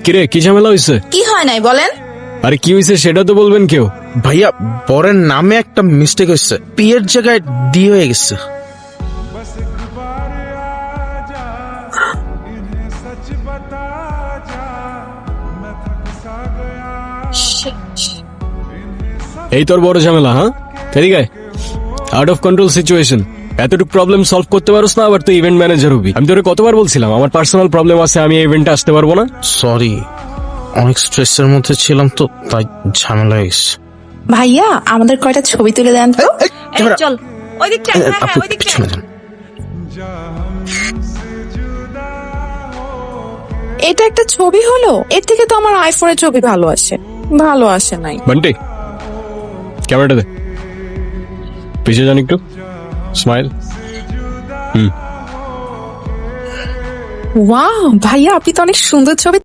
কিরে কি ঝামেলা হয়েছে? কি হয় নাই বলেন? আরে কি হয়েছে সেটা তো বলবেন কেউ। ভাইয়া বরের নামে একটা মিস্টেক হয়েছে, পিয়ের জায়গায় ডি হয়ে গেছে। এই তোর বড় ঝামেলা? হ্যাঁ এদিকে আয়। Out of control situation. এতটুকু প্রবলেম সলভ করতে পারোস না, আবার তুই ইভেন্ট ম্যানেজার হবি। আমি তোরে কতবার বলছিলাম আমার পার্সোনাল প্রবলেম আছে, আমি এই ইভেন্টে আসতে পারবো না। সরি, অনেক স্ট্রেসের মধ্যে ছিলাম তো তাই ঝামেলা হয়ে গেছে। ভাইয়া আমাদের কয়টা ছবি তুলে দেন তো। এই, ক্যামেরা। চল ওই দিকটা, আপু ওই দিকটা। পিছনে যান। এটা একটা ছবি হলো, এর থেকে তো আমার আইফোনের ছবি ভালো আসে। ভালো আসে নাই। বান্টি ক্যামেরাটা দে, পিছিয়ে যান একটু, স্মাইল। ওয়াও ভাইয়া আপনি তো অনেক সুন্দর ছবি